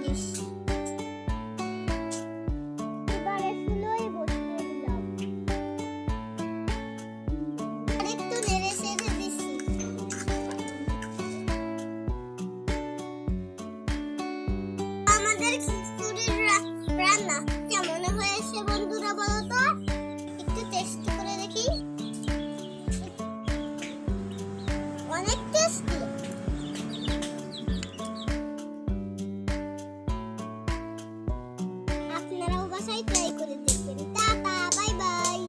This. এবারে ফুলই বসিয়ে দিলাম। আরেকটু নেড়ে চেড়ে দিছি। আমাদের খিচুড়ির রান্না কেমন হয়েছে বন্ধুরা বলো